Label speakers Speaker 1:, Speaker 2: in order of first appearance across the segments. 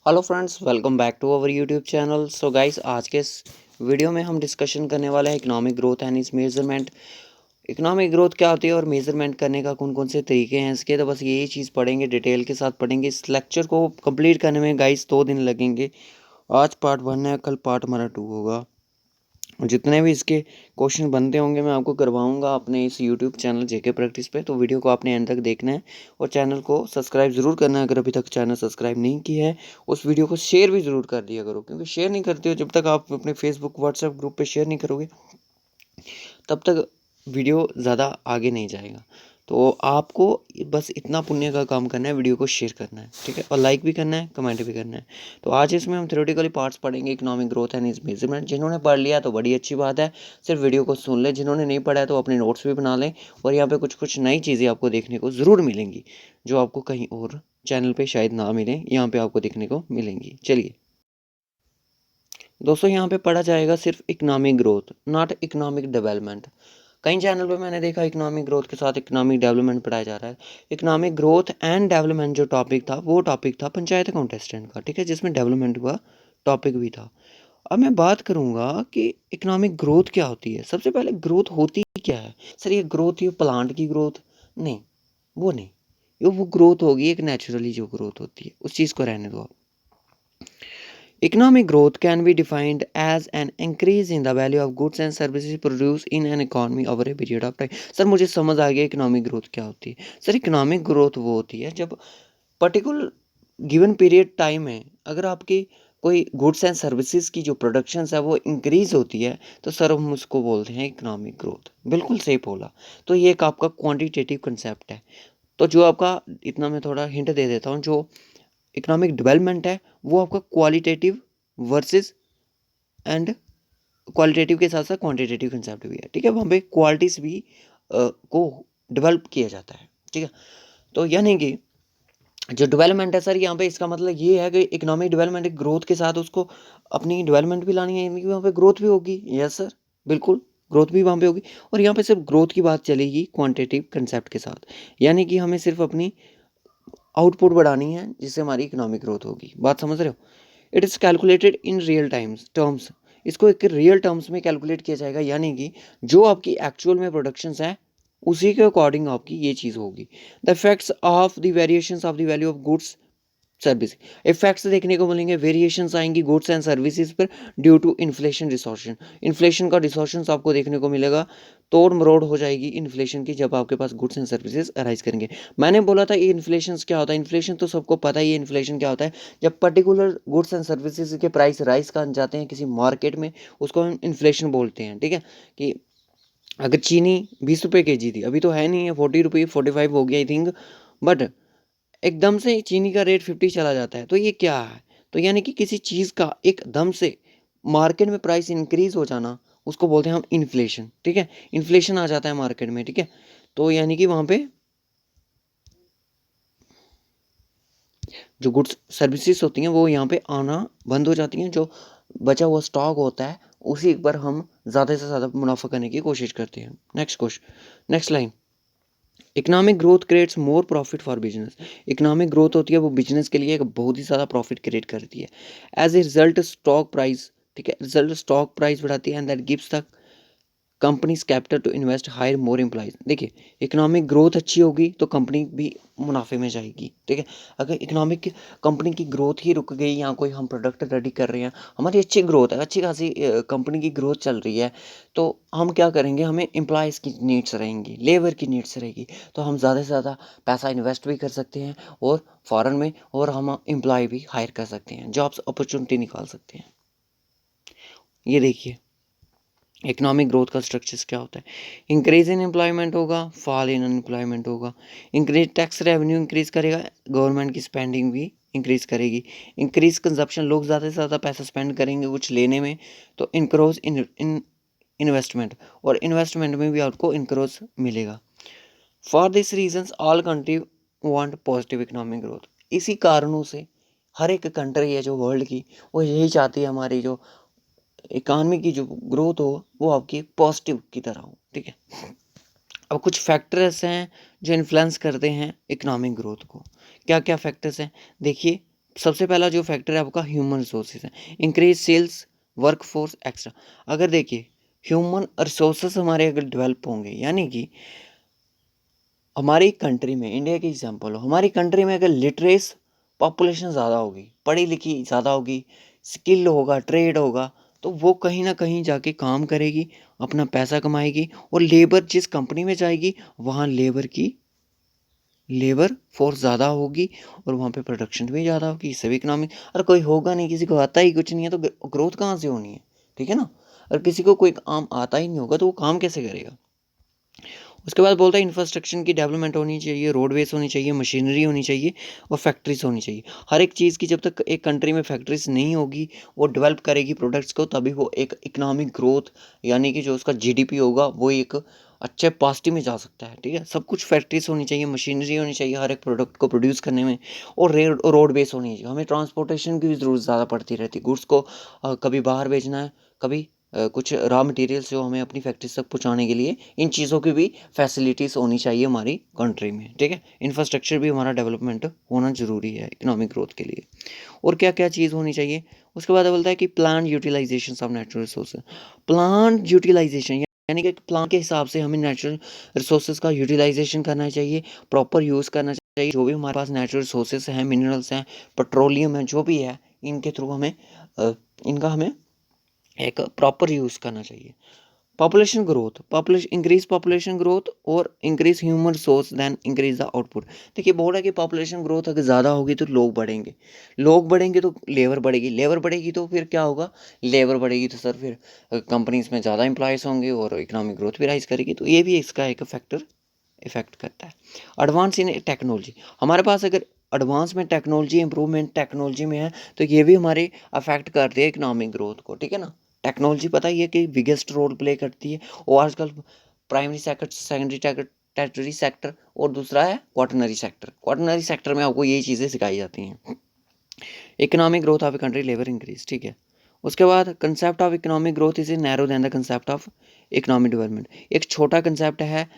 Speaker 1: Hello friends, welcome back to our YouTube channel. So guys, आज के इस video में हम डिस्कशन करने वाले हैं इकोनॉमिक ग्रोथ एंड इस मेजरमेंट। इकोनॉमिक ग्रोथ क्या होती है और मेजरमेंट करने का कौन कौन से तरीके हैं इसके, तो बस यही चीज़ पढ़ेंगे, डिटेल के साथ पढ़ेंगे। इस लेक्चर को कंप्लीट करने में गाइस 2 दिन लगेंगे। आज पार्ट 1 है, कल पार्ट हमारा 2 होगा। जितने भी इसके क्वेश्चन बनते होंगे मैं आपको करवाऊंगा अपने इस यूट्यूब चैनल जेके प्रैक्टिस पे। तो वीडियो को आपने एंड तक देखना है और चैनल को सब्सक्राइब ज़रूर करना है। अगर अभी तक चैनल सब्सक्राइब नहीं किया है, उस वीडियो को शेयर भी ज़रूर कर दिया करो, क्योंकि शेयर नहीं करते हो, जब तक आप अपने फेसबुक व्हाट्सएप ग्रुप पे शेयर नहीं करोगे तब तक वीडियो ज़्यादा आगे नहीं जाएगा। तो आपको बस इतना पुण्य का काम करना है, वीडियो को शेयर करना है, ठीक है, और लाइक भी करना है, कमेंट भी करना है। तो आज इसमें हम थ्योरेटिकली पार्ट्स पढ़ेंगे, economic growth and is measurement. जिन्होंने पढ़ लिया तो बड़ी अच्छी बात है, सिर्फ वीडियो को सुन लें। जिन्होंने नहीं पढ़ा है तो अपने नोट्स भी बना लें, और यहाँ पे कुछ कुछ नई चीज़ें आपको देखने को ज़रूर मिलेंगी जो आपको कहीं और चैनल पर शायद ना मिलें, यहाँ पर आपको देखने को मिलेंगी। चलिए दोस्तों, यहाँ पे पढ़ा जाएगा सिर्फ economic growth, not economic development. कई चैनल पे मैंने देखा इकोनॉमिक ग्रोथ के साथ इकोनॉमिक डेवलपमेंट पढ़ाया जा रहा है। इकोनॉमिक ग्रोथ एंड डेवलपमेंट जो टॉपिक था वो टॉपिक था पंचायत अकाउंटेंट का, ठीक है, जिसमें डेवलपमेंट का टॉपिक भी था। अब मैं बात करूंगा कि इकोनॉमिक ग्रोथ क्या होती है। सबसे पहले ग्रोथ होती क्या है? सर ये ग्रोथ, ये प्लांट की ग्रोथ नहीं, वो नहीं, ये वो ग्रोथ होगी एक नेचुरली जो ग्रोथ होती है, उस चीज़ को रहने दो आप। Economic growth can be defined as an increase in the value of goods and services produced in an economy over a period of time। Sir मुझे समझ आ गया इकोनॉमिक ग्रोथ क्या होती है। सर इकोनॉमिक ग्रोथ वो होती है जब पर्टिकुलर गिवन पीरियड टाइम में अगर आपकी कोई गुड्स एंड सर्विसेज की जो प्रोडक्शन है वो इंक्रीज होती है, तो सर हम उसको बोलते हैं इकोनॉमिक ग्रोथ। बिल्कुल सही बोला। तो ये एक आपका क्वांटिटेटिव कंसेप्ट है। तो जो आपका, इतना मैं थोड़ा हिंट दे देता हूँ, जो इकोनॉमिक डेवलपमेंट है वो आपका क्वालिटेटिव वर्सेस एंड क्वालिटेटिव के साथ साथ क्वांटिटेटिव कंसेप्ट भी है, ठीक है। वहाँ पे क्वालिटीज़ भी को डेवलप किया जाता है, ठीक है। तो यानी कि जो डेवलपमेंट है सर, यहाँ पे इसका मतलब ये है कि इकोनॉमिक डेवलपमेंट ग्रोथ के साथ उसको अपनी डेवलपमेंट भी लानी है, यानी कि वहाँ पे ग्रोथ भी होगी। यस सर, बिल्कुल, ग्रोथ भी वहाँ पे होगी। और यहाँ पे सिर्फ ग्रोथ की बात चलेगी क्वांटिटेटिव कंसेप्ट के साथ, यानी कि हमें सिर्फ अपनी आउटपुट बढ़ानी है जिससे हमारी इकोनॉमिक ग्रोथ होगी। बात समझ रहे हो? It is calculated in real terms. इसको एक रियल टर्म्स में कैलकुलेट किया जाएगा, यानी कि जो आपकी एक्चुअल में प्रोडक्शंस है उसी के अकॉर्डिंग आपकी ये चीज़ होगी। The effects of the variations of the value of goods service, effects देखने को मिलेंगे, वेरिएशंस आएंगी गुड्स एंड सर्विसेज पर ड्यू टू इन्फ्लेशन डिसॉर्शन। इन्फ्लेशन का डिसॉर्शन आपको देखने को मिलेगा, तोड़ मरोड़ हो जाएगी इन्फ्लेशन की जब आपके पास गुड्स एंड सर्विसेज अराइज करेंगे। मैंने बोला था ये इन्फ्लेशन क्या होता है। इन्फ्लेशन तो सबको पता ही है। इन्फ्लेशन क्या होता है? जब पर्टिकुलर गुड्स एंड सर्विसेज के प्राइस राइज कर जाते हैं किसी मार्केट में, उसको हम इन्फ्लेशन बोलते हैं, ठीक है। कि अगर चीनी 20 रुपये kg थी, अभी तो है नहीं है, 40 रुपये 45 हो गया आई थिंक, बट एकदम से चीनी का रेट 50 चला जाता है, तो ये क्या है? तो यानी कि किसी चीज़ का एकदम से मार्केट में प्राइस इंक्रीज हो जाना, उसको बोलते हैं हम इन्फ्लेशन, ठीक है। इन्फ्लेशन आ जाता है मार्केट में, ठीक है। तो यानी कि वहाँ पे जो गुड्स सर्विसेज होती हैं वो यहाँ पे आना बंद हो जाती हैं। जो बचा हुआ स्टॉक होता है उसी पर हम ज़्यादा से ज़्यादा मुनाफा करने की कोशिश करते हैं। Next question, next line. Economic growth creates more profit for business. Economic growth होती है वो बिजनेस के लिए एक बहुत ही ज़्यादा प्रॉफिट क्रिएट करती है। As a result stock price, ठीक है, रिजल्ट स्टॉक प्राइस बढ़ाती है and that gives the companies capital to invest hire more employees. देखिए, इकोनॉमिक ग्रोथ अच्छी होगी तो कंपनी भी मुनाफे में जाएगी, ठीक है। अगर इकोनॉमिक कंपनी की ग्रोथ ही रुक गई, यहाँ कोई हम प्रोडक्ट रेडी कर रहे हैं, हमारी अच्छी ग्रोथ है, अच्छी खासी कंपनी की ग्रोथ चल रही है, तो हम क्या करेंगे? हमें एम्प्लॉयज़ की नीड्स रहेंगी, लेबर की नीड्स रहेगी, तो हम ज़्यादा से ज़्यादा पैसा इन्वेस्ट भी कर सकते हैं और फॉरेन में, और हम एम्प्लॉय भी हायर कर सकते हैं, जॉब्स अपॉर्चुनिटी निकाल सकते हैं। ये देखिए इकोनॉमिक ग्रोथ का स्ट्रक्चर्स क्या होता है। इंक्रीज इन एम्प्लॉयमेंट होगा, फॉल इन अनएम्प्लॉयमेंट होगा। इंक्रीज टैक्स रेवेन्यू इंक्रीज करेगा, गवर्नमेंट की स्पेंडिंग भी इंक्रीज करेगी। इंक्रीज कंजप्शन, लोग ज़्यादा से ज़्यादा पैसा स्पेंड करेंगे कुछ लेने में, तो इनक्रोज इन इन्वेस्टमेंट, और इन्वेस्टमेंट में भी आपको इनक्रोज मिलेगा। For this reasons all country want positive economic growth. इसी कारणों से हर एक कंट्री है जो वर्ल्ड की, वो यही चाहती है हमारी जो इकॉनमी की जो ग्रोथ हो वो आपकी पॉजिटिव की तरह हो, ठीक है। अब कुछ फैक्टर्स हैं जो इन्फ्लुएंस करते हैं इकोनॉमिक ग्रोथ को। क्या क्या फैक्टर्स हैं? देखिए, सबसे पहला जो फैक्टर है आपका ह्यूमन रिसोर्सेज है, increase sales work force extra. अगर देखिए ह्यूमन रिसोर्सेज हमारे अगर डेवलप होंगे, यानी कि हमारी कंट्री में, इंडिया की एग्जांपल हो, हमारी कंट्री में अगर लिटरेस पॉपुलेशन ज़्यादा होगी, पढ़ी लिखी ज़्यादा होगी, स्किल होगा, ट्रेड होगा, तो वो कहीं ना कहीं जाके काम करेगी, अपना पैसा कमाएगी, और लेबर जिस कंपनी में जाएगी वहाँ लेबर फोर्स ज़्यादा होगी और वहाँ पे प्रोडक्शन भी ज़्यादा होगी, इससे भी इकोनॉमिक। अगर कोई होगा नहीं, किसी को आता ही कुछ नहीं है, तो ग्रोथ कहाँ से होनी है, ठीक है ना। अगर किसी को कोई काम आता ही नहीं होगा तो वो काम कैसे करेगा। उसके बाद बोलता है इंफ्रास्ट्रक्चर की डेवलपमेंट होनी चाहिए, रोडवेज होनी चाहिए, मशीनरी होनी चाहिए और फैक्ट्रीज होनी चाहिए। हर एक चीज़ की जब तक एक कंट्री में फैक्ट्रीज नहीं होगी, वो डेवलप करेगी प्रोडक्ट्स को, तभी वो एक इकोनॉमिक ग्रोथ, यानी कि जो उसका जीडीपी होगा वो एक अच्छे पॉजिटिव में जा सकता है, ठीक है। सब कुछ फैक्ट्रीज होनी चाहिए, मशीनरी होनी चाहिए हर एक प्रोडक्ट को प्रोड्यूस करने में, और रोड बेस होनी चाहिए। हमें ट्रांसपोर्टेशन की भी ज़रूरत ज़्यादा पड़ती रहती है, गुड्स को कभी बाहर भेजना है, कभी कुछ रॉ मटेरियल्स जो हमें अपनी फैक्ट्रीज तक पहुंचाने के लिए, इन चीज़ों की भी फैसिलिटीज़ होनी चाहिए हमारी कंट्री में, ठीक है। इंफ्रास्ट्रक्चर भी हमारा डेवलपमेंट होना ज़रूरी है इकोनॉमिक ग्रोथ के लिए। और क्या क्या चीज़ होनी चाहिए, उसके बाद बोलता है कि plan utilization of natural resource. Plan utilization यानी कि प्लान के हिसाब से हमें नेचुरल रिसोर्सेज का यूटिलाइजेशन करना चाहिए, प्रॉपर यूज़ करना चाहिए। जो भी हमारे पास नेचुरल रिसोर्सेज हैं, मिनरल्स हैं, पेट्रोलियम है, जो भी है, इनके थ्रू हमें इनका हमें एक प्रॉपर यूज़ करना चाहिए। Population growth, population increase, population growth और increase human resource then increase the output. देखिए बोल रहा है कि पॉपुलेशन ग्रोथ अगर ज़्यादा होगी तो लोग बढ़ेंगे, लोग बढ़ेंगे तो लेबर बढ़ेगी, लेबर बढ़ेगी तो फिर क्या होगा, लेबर बढ़ेगी तो सर फिर कंपनीज में ज़्यादा एम्प्लॉयज़ होंगे और इकोनॉमिक ग्रोथ भी राइज करेगी। तो ये भी इसका एक फैक्टर इफेक्ट करता है। एडवांस इन टेक्नोलॉजी, हमारे पास अगर एडवांस में टेक्नोलॉजी, इंप्रूवमेंट टेक्नोलॉजी में है, तो ये भी हमारे अफेक्ट करती है इकोनॉमिक ग्रोथ को, ठीक है ना। टेक्नोलॉजी पता ही है कि बिगेस्ट रोल प्ले करती है, और आजकल primary sector, secondary sector, tertiary sector, और दूसरा है क्वाटरनरी सेक्टर। क्वाटरनरी सेक्टर में आपको यही चीज़ें सिखाई जाती हैं। Economic growth of a country, labour increase, ठीक है। उसके बाद concept of economic growth is narrow than the concept of economic development. एक छोटा कंसेप्ट है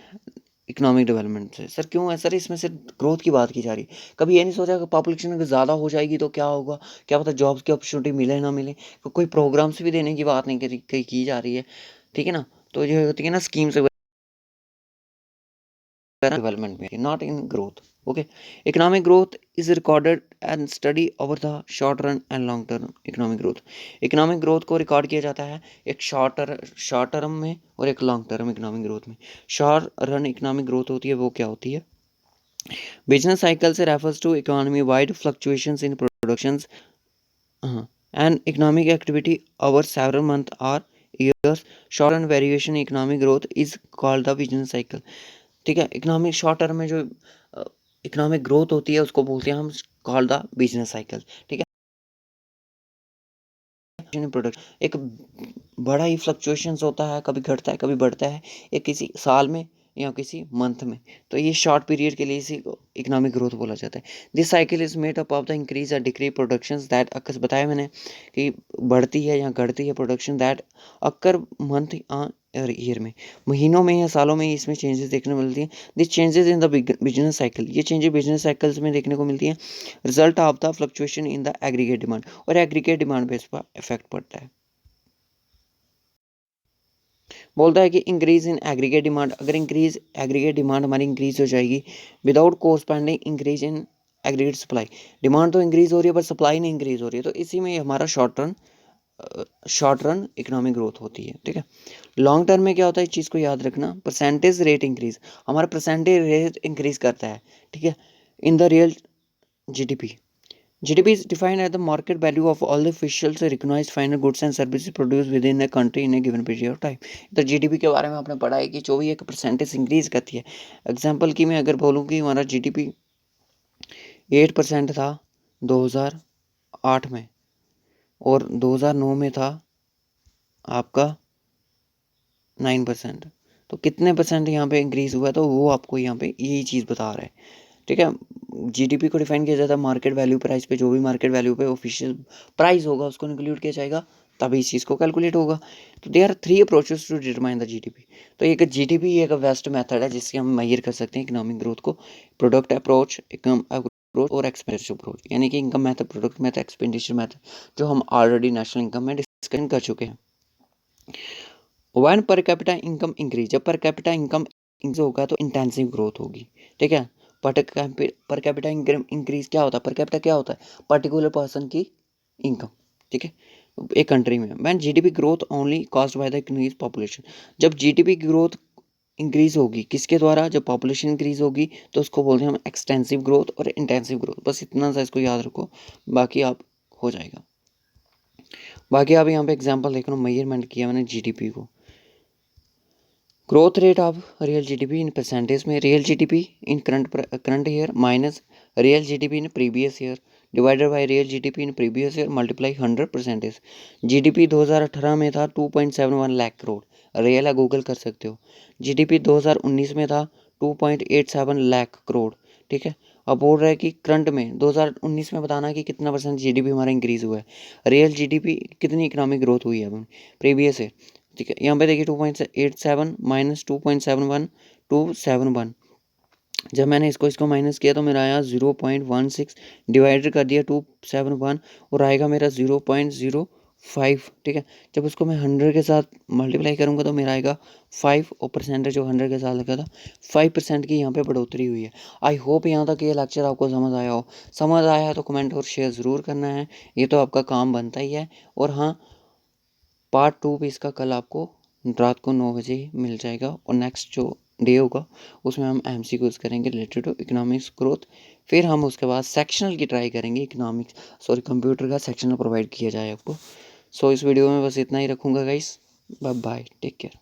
Speaker 1: इकोनॉमिक डेवलपमेंट से। सर क्यों है सर, इसमें सिर्फ ग्रोथ की बात की जा रही है। कभी ये नहीं सोचा कि पॉपुलेशन अगर ज़्यादा हो जाएगी तो क्या होगा, क्या पता जॉब्स की अपॉर्चुनिटी मिले ना मिले। कोई प्रोग्राम्स भी देने की बात नहीं की जा रही है, ठीक है ना। तो ये होती है ना स्कीम्स डेवलपमेंट में, not in growth, okay. Economic growth is recorded and study over the short run and long term economic growth. Economic growth को रिकॉर्ड किया जाता है एक शॉर्ट टर्म में और एक लॉन्ग टर्म इकोनॉमिक ग्रोथ में। शॉर्ट रन इकोनॉमिक ग्रोथ होती है, वो क्या होती है, बिजनेस साइकिल से refers to economy wide fluctuations in productions and economic activity over several month और years. Short run variation economic growth is called the business cycle, ठीक है। इकोनॉमिक शॉर्ट टर्म में जो इकोनॉमिक ग्रोथ होती है उसको बोलते हैं हम कॉल्ड द बिजनेस साइकिल, ठीक है। प्रोडक्ट एक बड़ा ही फ्लक्चुएशंस होता है, कभी घटता है कभी बढ़ता है, एक किसी साल में या किसी मंथ में। तो ये शॉर्ट पीरियड के लिए इसी को इकोनॉमिक ग्रोथ बोला जाता है। This cycle is made up of the increase और डिक्रीज प्रोडक्शंस दैट अक्सर बताया मैंने कि बढ़ती है या घटती है प्रोडक्शन, दैट अक्कर मंथ और ईयर में, महीनों में या सालों में इसमें चेंजेस देखने को मिलती हैं। This changes in the business cycle, ये चेंजेस बिजनेस साइकिल्स में देखने को मिलती हैं। Result of the fluctuation in the aggregate demand, और एग्रीगेट डिमांड पे इस पर इफेक्ट पड़ता है। बोलता है कि इंक्रीज इन एग्रीगेट डिमांड, अगर इंक्रीज एग्रीगेट डिमांड हमारी इंक्रीज हो जाएगी without corresponding increase in aggregate supply. Demand तो इंक्रीज हो रही है पर सप्लाई नहीं इंक्रीज हो रही है, तो इसी में हमारा शॉर्ट रन इकोनॉमिक ग्रोथ होती है, ठीक है। लॉन्ग टर्म में क्या होता है, इस चीज़ को याद रखना, परसेंटेज रेट इंक्रीज, हमारा परसेंटेज रेट इंक्रीज करता है, ठीक है, in the real GDP. GDP is defined as the market value of all the officials recognized final goods and services produced within a country in a given period of time। तो GDP के बारे में आपने पढ़ा है कि जो भी एक परसेंटेज इंक्रीज करती है। एग्जाम्पल की मैं अगर बोलूँ कि हमारा GDP 8% था 2008 में, और 2009 में था आपका 9%, तो कितने परसेंट यहाँ पे इंक्रीज हुआ, तो वो आपको यहाँ पे यही चीज़ बता रहा है, ठीक है। जीडीपी को डिफाइन किया जाता है मार्केट वैल्यू प्राइस पे, जो भी मार्केट वैल्यू पे ऑफिशियल प्राइस होगा उसको इंक्लूड किया जाएगा, तभी इस चीज़ को कैलकुलेट होगा। तो they are 3 approaches to determine the GDP. तो एक जीडीपी एक बेस्ट मेथड है जिससे हम मेजर कर सकते हैं इकोनॉमिक ग्रोथ को। प्रोडक्ट अप्रोच, ग्रोथ और एक्सपेंडिचर ग्रोथ, यानी कि income method, product method, expenditure method, जो हम ऑलरेडी नेशनल इनकम में डिस्कशन कर चुके हैं। One per capita income increase, जब पर कैपिटा इनकम इंक्रीज होगा तो इंटेंसिव ग्रोथ होगी, ठीक है। पर कैपिटा इंक्रीज क्या होता है? पर कैपिटा क्या होता है? पर्टिकुलर पर्सन की इनकम, ठीक है, एक कंट्री में। When GDP growth only caused by the increase population, जब जीडीपी की ग्रोथ इंक्रीज होगी किसके द्वारा? जब पॉपुलेशन इंक्रीज होगी तो उसको बोलते हैं हम एक्सटेंसिव ग्रोथ और इंटेंसिव ग्रोथ। बस इतना सा इसको याद रखो, बाकी आप हो जाएगा। बाकी आप यहाँ पे एग्जांपल देख लो, मेजरमेंट किया मैंने जीडीपी को। Growth rate of real GDP in percentage में, real GDP in current year minus real GDP in previous year divided by real GDP in previous year multiply 100%। GDP 2018 में था 2.71 लाख करोड़, रियल है Google कर सकते हो। जीडीपी 2019 में था 2.87 लाख करोड़, ठीक है। अब बोल रहा है कि करंट में 2019 में बताना कि कितना परसेंट जीडीपी हमारा इंक्रीज हुआ है, रियल जीडीपी कितनी इकोनॉमिक ग्रोथ हुई है प्रीवियस ईयर, ठीक है। यहाँ पे देखिए 2.87 माइनस 2.71 जब मैंने इसको इसको माइनस किया तो मेरा आया 0.16, डिवाइडेड कर दिया 271 और आएगा मेरा 0.05, ठीक है। जब उसको मैं 100 के साथ मल्टीप्लाई करूँगा तो मेरा आएगा 5 और परसेंटेज जो 100 के साथ लगा था 5% की यहाँ पे बढ़ोतरी हुई है। आई होप यहाँ तक ये लेक्चर आपको समझ आया हो। समझ आया तो कमेंट और शेयर ज़रूर करना है, ये तो आपका काम बनता ही है। और हाँ, पार्ट 2 भी इसका कल आपको रात को 9 बजे ही मिल जाएगा, और नेक्स्ट जो डे होगा उसमें हम एमसीक्यूज करेंगे रिलेटेड टू इकोनॉमिक्स ग्रोथ। फिर हम उसके बाद सेक्शनल की ट्राई करेंगे, कंप्यूटर का सेक्शनल प्रोवाइड किया जाए आपको। सो इस वीडियो में बस इतना ही रखूँगा guys, bye bye, take care.